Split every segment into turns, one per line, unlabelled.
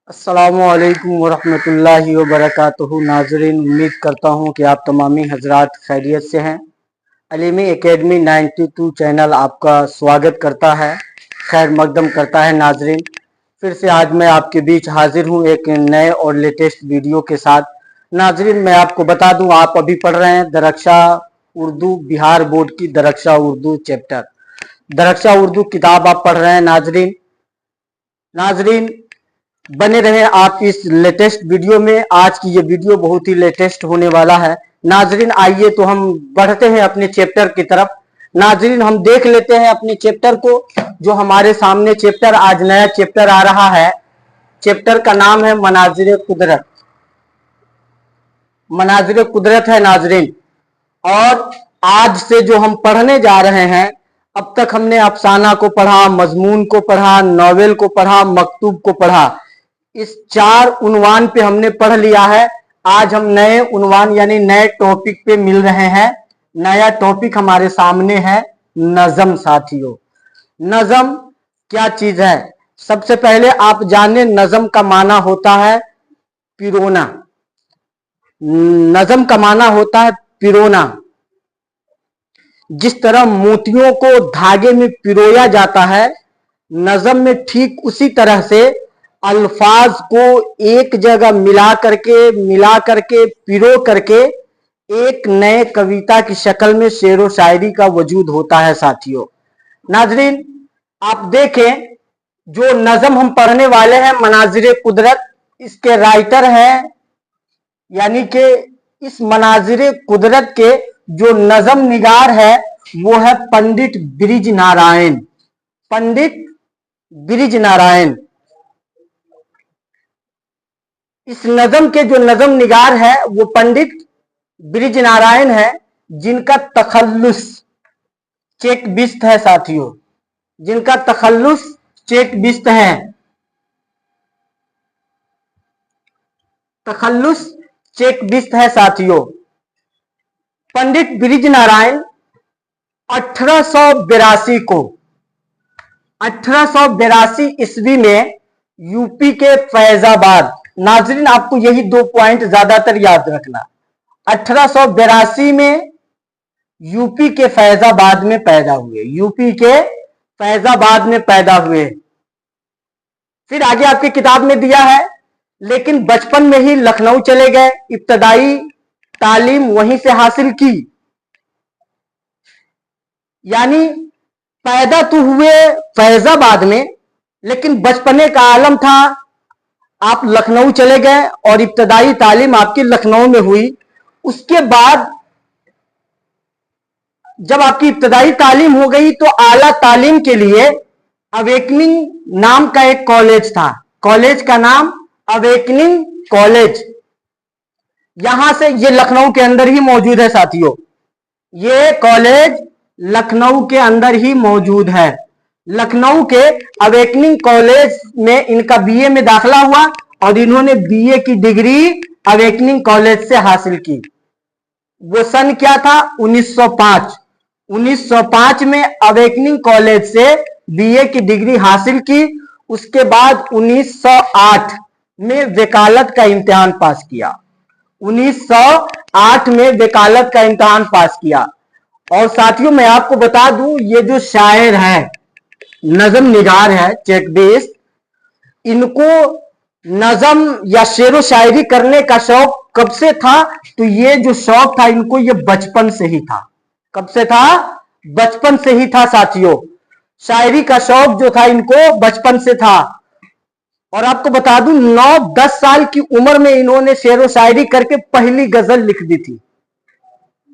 अस्सलामुअलैकुम वरहमतुल्लाहि वबरकातुहू। नाजरीन, उम्मीद करता हूँ कि आप तमामी हजरात खैरियत से हैं। अलीमी एकेडमी 92 चैनल आपका स्वागत करता है, खैर मकदम करता है। नाजरीन, फिर से आज मैं आपके बीच हाजिर हूँ एक नए और लेटेस्ट वीडियो के साथ। नाजरीन, मैं आपको बता दूँ, आप अभी पढ़ रहे हैं दरक्षा उर्दू बिहार बोर्ड की दरक्षा उर्दू चैप्टर, दरक्षा उर्दू किताब आप पढ़ रहे हैं। नाजरीन बने रहे आप इस लेटेस्ट वीडियो में। आज की ये वीडियो बहुत ही लेटेस्ट होने वाला है। नाजरीन, आइए तो हम बढ़ते हैं अपने चैप्टर की तरफ। नाजरीन, हम देख लेते हैं अपने चैप्टर को। जो हमारे सामने चैप्टर, आज नया चैप्टर आ रहा है। चैप्टर का नाम है मनाजिर कुदरत। मनाजिर कुदरत है नाजरीन। और आज से जो हम पढ़ने जा रहे हैं, अब तक हमने अफसाना को पढ़ा, मजमून को पढ़ा, नॉवेल को पढ़ा, मकतूब को पढ़ा। इस 4 उन्वान पे हमने पढ़ लिया है। आज हम नए उन्वान यानी नए टॉपिक पे मिल रहे हैं। नया टॉपिक हमारे सामने है नज़म। साथियों, नज़म क्या चीज है? सबसे पहले आप जाने, नज़म का माना होता है पिरोना। नज़म का माना होता है पिरोना। जिस तरह मोतियों को धागे में पिरोया जाता है, नज़म में ठीक उसी तरह से अल्फाज को एक जगह मिला करके पिरो करके एक नए कविता की शक्ल में शेर व शायरी का वजूद होता है। साथियों, नाजरीन, आप देखें, जो नज़म हम पढ़ने वाले हैं मनाजिर कुदरत, इसके राइटर हैं, यानी कि इस मनाजिर कुदरत के जो नज़म निगार है वो है पंडित ब्रिज नारायण। पंडित ब्रिज नारायण इस नज़म के जो नज़म निगार है वो पंडित ब्रिज नारायण है, जिनका तखल्लुस चेक बिस्त है। साथियों, जिनका तखल्लुस चेक बिस्त है, तखल्लुस चेक बिस्त है। साथियों, पंडित ब्रिज नारायण 1882 ईस्वी में यूपी के फैजाबाद, नाजरीन आपको यही 2 पॉइंट ज्यादातर याद रखना, 1882 में यूपी के फैजाबाद में पैदा हुए। यूपी के फैजाबाद में पैदा हुए। फिर आगे आपकी किताब में दिया है, लेकिन बचपन में ही लखनऊ चले गए, इब्तदाई तालीम वहीं से हासिल की। यानी पैदा तो हुए फैजाबाद में, लेकिन बचपने का आलम था, आप लखनऊ चले गए और इब्तदाई तालीम आपकी लखनऊ में हुई। उसके बाद जब आपकी इब्तदाई तालीम हो गई तो आला तालीम के लिए अवेकनिंग नाम का एक कॉलेज था। कॉलेज का नाम अवेकनिंग कॉलेज, यहां से, ये लखनऊ के अंदर ही मौजूद है। साथियों, ये कॉलेज लखनऊ के अंदर ही मौजूद है। लखनऊ के अवेकनिंग कॉलेज में इनका बीए में दाखिला हुआ और इन्होंने बीए की डिग्री अवेकनिंग कॉलेज से हासिल की। वो सन क्या था? 1905। 1905 में अवेकनिंग कॉलेज से बीए की डिग्री हासिल की। उसके बाद 1908 में वकालत का इम्तिहान पास किया। 1908 में वकालत का इम्तिहान पास किया। और साथियों, मैं आपको बता दूं, ये जो शायर है, नज़म निगार है, चेक बेस्ड, इनको नज़म या शेर व शायरी करने का शौक कब से था? तो ये जो शौक था इनको, ये बचपन से ही था। कब से था? बचपन से ही था। साथियों, शायरी का शौक जो था इनको बचपन से था। और आपको बता दूं, 9-10 साल की उम्र में इन्होंने शेर व शायरी करके पहली गजल लिख दी थी।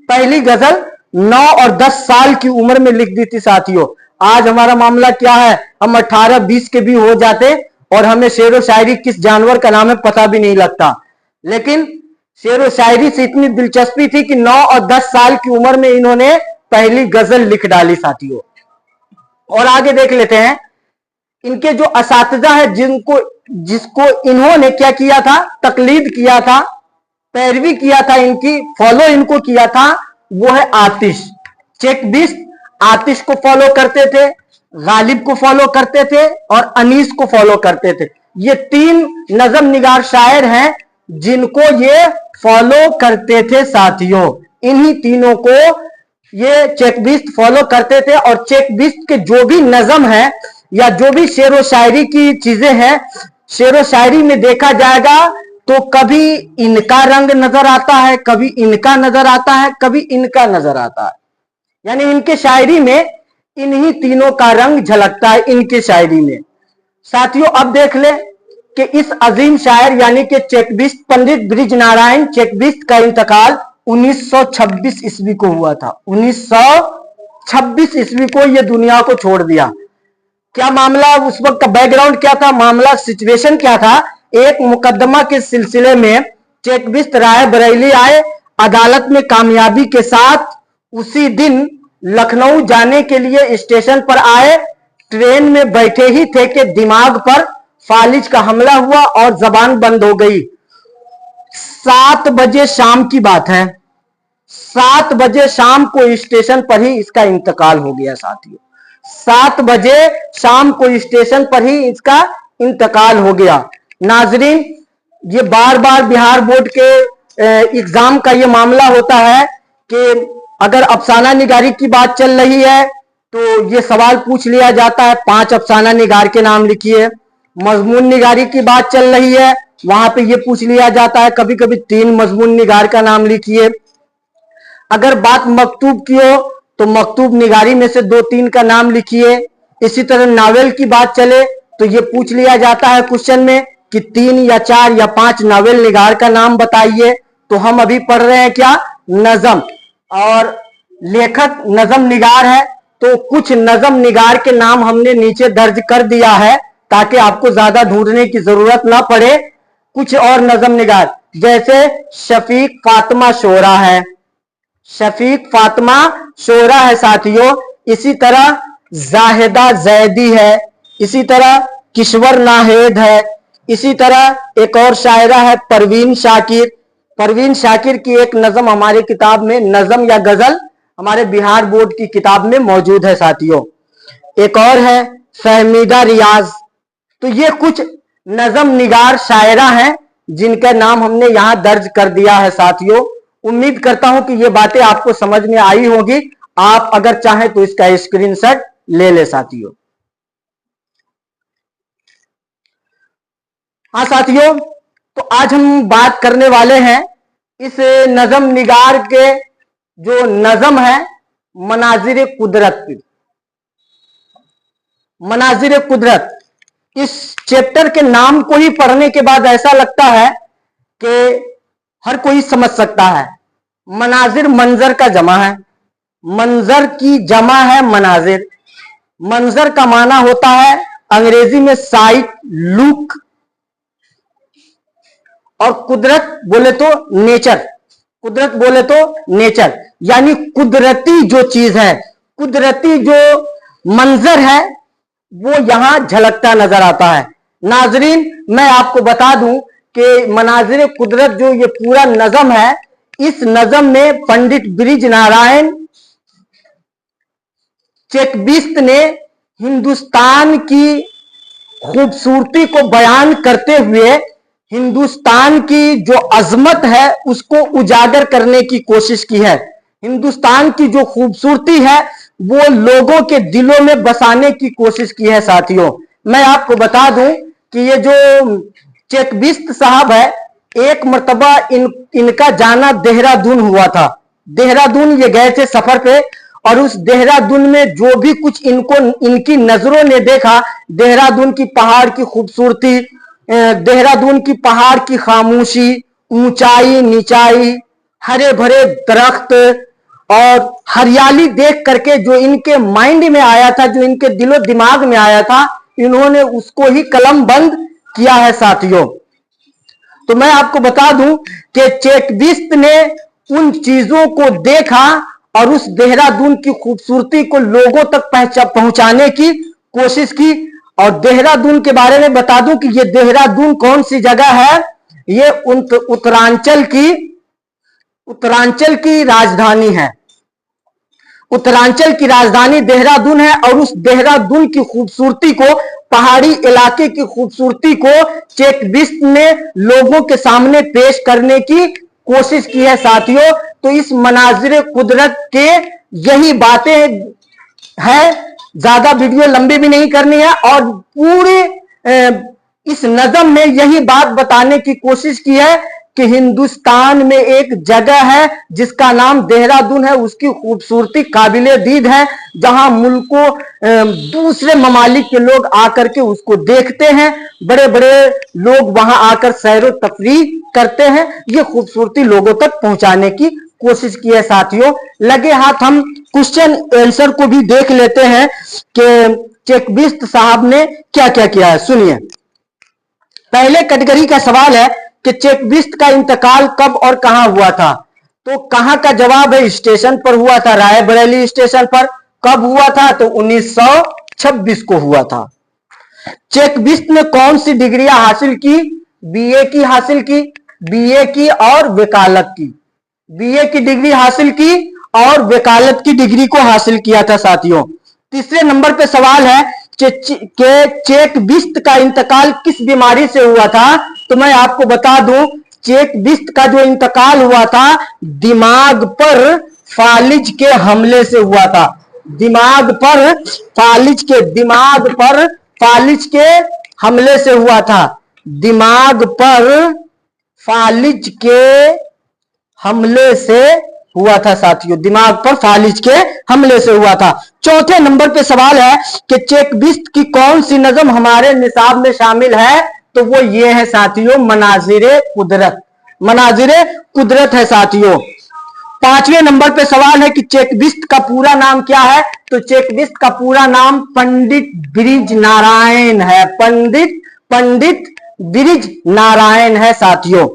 पहली गजल 9 और 10 साल की उम्र में लिख दी थी। साथियों, आज हमारा मामला क्या है, हम 18-20 के भी हो जाते और हमें शेर व शायरी किस जानवर का नाम है पता भी नहीं लगता। लेकिन शेर व शायरी से इतनी दिलचस्पी थी कि 9 और 10 साल की उम्र में इन्होंने पहली गजल लिख डाली। साथियों, और आगे देख लेते हैं, इनके जो असातिज़ा है, जिसको इन्होंने क्या किया था? तकलीद किया था, पैरवी किया था इनकी, फॉलो इनको किया था, वो है आतिश। चेक बिस्ट आतिश को फॉलो करते थे, गालिब को फॉलो करते थे और अनीस को फॉलो करते थे। ये 3 नजम निगार शायर हैं जिनको ये फॉलो करते थे साथियों। इन्हीं तीनों को ये चेकबिस्ट फॉलो करते थे और चेकबिस्ट के जो भी नजम है या जो भी शेर व शायरी की चीजें हैं, शेर व शायरी में देखा जाएगा तो कभी इनका रंग नजर आता है, कभी इनका नजर आता है, कभी इनका नजर आता है। यानी इनके शायरी में इन्हीं तीनों का रंग झलकता है इनके शायरी में। साथियों अब देख ले कि इस अजीम शायर यानी कि चेकबिस्ट पंडित बृजनारायण चेकबिस्ट का इंतकाल 1926 ईस्वी को हुआ था। 1926 ईस्वी को ये दुनिया को छोड़ दिया। क्या मामला उस वक्त का बैकग्राउंड क्या था, मामला सिचुएशन क्या था? एक मुकदमा के सिलसिले में चेकबिस्ट राय बरेली आए, अदालत में कामयाबी के साथ उसी दिन लखनऊ जाने के लिए स्टेशन पर आए। ट्रेन में बैठे ही थे कि दिमाग पर फालिज का हमला हुआ और जबान बंद हो गई। 7 बजे शाम की बात है, 7 बजे शाम को स्टेशन पर ही इसका इंतकाल हो गया साथियों। 7 बजे शाम को स्टेशन पर ही इसका इंतकाल हो गया। नाजरीन, ये बार बार बिहार बोर्ड के एग्जाम का ये मामला होता है कि अगर अफसाना निगारी की बात चल रही है तो ये सवाल पूछ लिया जाता है 5 अफसाना निगार के नाम लिखिए। मजमून निगारी की बात चल रही है, वहां पे ये पूछ लिया जाता है कभी कभी 3 मजमून निगार का नाम लिखिए। अगर बात मकतूब की हो तो मकतूब निगारी में से 2-3 का नाम लिखिए। इसी तरह नावल की बात चले तो ये पूछ लिया जाता है क्वेश्चन में कि 3 या 4 या 5 नावल निगार का नाम बताइए। तो हम अभी पढ़ रहे हैं क्या? नजम, और लेखक नजम निगार है। तो कुछ नजम निगार के नाम हमने नीचे दर्ज कर दिया है ताकि आपको ज्यादा ढूंढने की जरूरत ना पड़े। कुछ और नजम निगार जैसे शफीक फातिमा शोरा है, शफीक फातिमा शोरा है साथियों। इसी तरह जाहिदा जैदी है, इसी तरह किश्वर नाहेद है, इसी तरह एक और शायरा है परवीन शाकिर। परवीन शाकिर की एक नजम हमारे किताब में, नजम या गजल हमारे बिहार बोर्ड की किताब में मौजूद है साथियों। एक और है फहमीदा रियाज। तो ये कुछ नजम निगार शायरा हैं जिनका नाम हमने यहां दर्ज कर दिया है साथियों। उम्मीद करता हूं कि ये बातें आपको समझ में आई होगी। आप अगर चाहें तो इसका स्क्रीनशॉट ले ले साथियों। हाँ साथियों, तो आज हम बात करने वाले हैं इस नजम निगार के जो नजम है मनाजिर कुदरत की। मनाजिर कुदरत, इस चैप्टर के नाम को ही पढ़ने के बाद ऐसा लगता है कि हर कोई समझ सकता है। मनाजिर मंजर का जमा है, मंजर की जमा है मनाजिर। मंजर का माना होता है अंग्रेजी में साइट, लुक, और कुदरत बोले तो नेचर। कुदरत बोले तो नेचर यानी कुदरती जो चीज है, कुदरती जो मंजर है वो यहां झलकता नजर आता है। नाजरीन, मैं आपको बता दूं कि मनाजिर कुदरत जो ये पूरा नजम है, इस नजम में पंडित बृजनारायण चेकबिस्ट ने हिंदुस्तान की खूबसूरती को बयान करते हुए हिंदुस्तान की जो अजमत है उसको उजागर करने की कोशिश की है। हिंदुस्तान की जो खूबसूरती है वो लोगों के दिलों में बसाने की कोशिश की है साथियों। मैं आपको बता दूं कि ये जो चेकबिस्ट साहब है, एक मर्तबा इनका जाना देहरादून हुआ था। देहरादून ये गए थे सफर पे, और उस देहरादून में जो भी कुछ इनको इनकी नजरों ने देखा, देहरादून की पहाड़ की खूबसूरती, देहरादून की पहाड़ की खामोशी, ऊंचाई नीचाई, हरे भरे दरख्त और हरियाली देख करके जो इनके माइंड में आया था, जो इनके दिलो दिमाग में आया था, इन्होंने उसको ही कलम बंद किया है साथियों। तो मैं आपको बता दूं कि चेकबिस्ट ने उन चीजों को देखा और उस देहरादून की खूबसूरती को लोगों तक पहुंचाने की कोशिश की। और देहरादून के बारे में बता दूं कि ये देहरादून कौन सी जगह है? ये उत्तरांचल की राजधानी है। उत्तरांचल की राजधानी देहरादून है और उस देहरादून की खूबसूरती को, पहाड़ी इलाके की खूबसूरती को चेकबिस्ट ने लोगों के सामने पेश करने की कोशिश की है साथियों। तो इस मनाजिर कुदरत के यही बातें है, ज्यादा वीडियो लंबी भी नहीं करनी है और पूरे इस नज़म में यही बात बताने की कोशिश की है कि हिंदुस्तान में एक जगह है जिसका नाम देहरादून है, उसकी खूबसूरती काबिले दीद है, जहां मुल्कों दूसरे ममालिक के लोग आकर के उसको देखते हैं, बड़े बड़े लोग वहां आकर सैर तफरीह करते हैं। ये खूबसूरती लोगों तक पहुंचाने की कोशिश की है साथियों। लगे हाथ हम क्वेश्चन आंसर को भी देख लेते हैं कि चेकबिस्ट साहब ने क्या क्या किया है। सुनिए, पहले कैटेगरी का सवाल है कि चेकबिस्ट का इंतकाल कब और कहां हुआ था। तो कहां का जवाब है, स्टेशन पर हुआ था, रायबरेली स्टेशन पर। कब हुआ था, तो 1926 को हुआ था। चेकबिस्ट ने कौन सी डिग्रियां हासिल की, बीए की हासिल की, बीए की और वकालत की, बीए की डिग्री हासिल की और वकालत की डिग्री को हासिल किया था साथियों। तीसरे नंबर पे सवाल है कि चेकबिस्ट का इंतकाल किस बीमारी से हुआ था। तो मैं आपको बता दूं, चेकबिस्ट का जो इंतकाल हुआ था दिमाग पर फालिज के हमले से हुआ था। दिमाग पर फालिज के हमले से हुआ था। दिमाग पर फालिज के हमले से हुआ था साथियों, दिमाग पर फालिज के हमले से हुआ था। चौथे नंबर पे सवाल है कि चेकबिस्ट की कौन सी नज़म हमारे निसाब में शामिल है। तो वो ये है साथियों, मनाजिरे कुदरत। मनाजिरे कुदरत है साथियों। पांचवें नंबर पे सवाल है कि चेकबिस्ट का पूरा नाम क्या है। तो चेकबिस्ट का पूरा नाम पंडित ब्रिज नारायण है। पंडित ब्रिज नारायण है साथियों।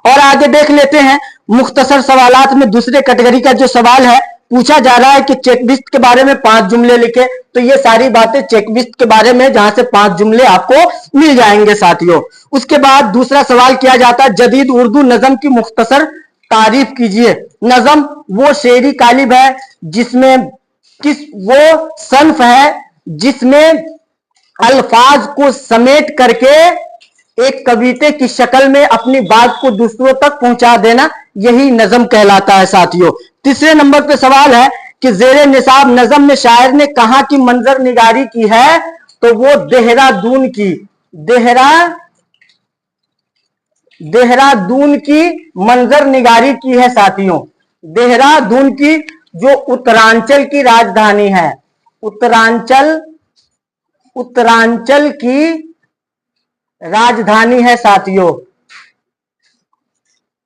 और आगे देख लेते हैं, मुख्तसर सवालात में दूसरे कैटेगरी का जो सवाल है, पूछा जा रहा है कि चेकबिस्ट के बारे में 5 जुमले लिखे। तो ये सारी बातें चेकबिस्ट के बारे में, जहां से 5 जुमले आपको मिल जाएंगे साथियों। उसके बाद दूसरा सवाल किया जाता है, जदीद उर्दू नज़म की मुख्तसर तारीफ कीजिए। नज़म वो शेरी कालिब है जिसमें वो सन्फ है जिसमें अल्फाज को समेट करके एक कविते की शक्ल में अपनी बात को दूसरों तक पहुंचा देना, यही नज़म कहलाता है साथियों। तीसरे नंबर पे सवाल है कि जेरे निसाब नज़म में शायर ने कहां की मंजर निगारी की है। तो वो देहरादून की मंजर निगारी की है साथियों। देहरादून की जो उत्तरांचल की राजधानी है, उत्तरांचल की राजधानी है साथियों।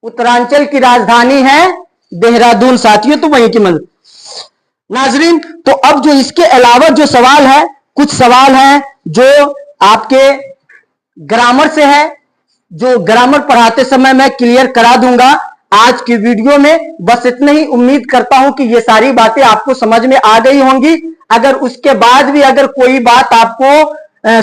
उत्तरांचल की राजधानी है देहरादून साथियों। तो वहीं की मंजर। नाजरीन, तो अब जो इसके अलावा जो सवाल है, कुछ सवाल है जो आपके ग्रामर से है, जो ग्रामर पढ़ाते समय मैं क्लियर करा दूंगा आज की वीडियो में। बस इतना ही। उम्मीद करता हूं कि ये सारी बातें आपको समझ में आ गई होंगी। अगर उसके बाद भी अगर कोई बात आपको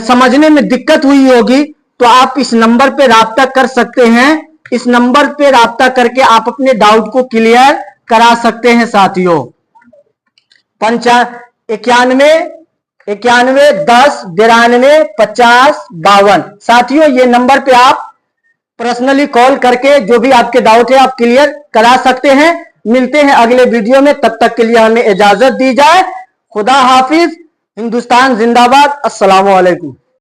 समझने में दिक्कत हुई होगी तो आप इस नंबर पे राब्ता कर सकते हैं। इस नंबर पे राब्ता करके आप अपने डाउट को क्लियर करा सकते हैं साथियों। 9110925052 साथियों, ये नंबर पे आप पर्सनली कॉल करके जो भी आपके डाउट है आप क्लियर करा सकते हैं। मिलते हैं अगले वीडियो में, तब तक के लिए हमें इजाजत दी जाए। खुदा हाफिज। हिंदुस्तान जिंदाबाद। अस्सलामु अलैकुम।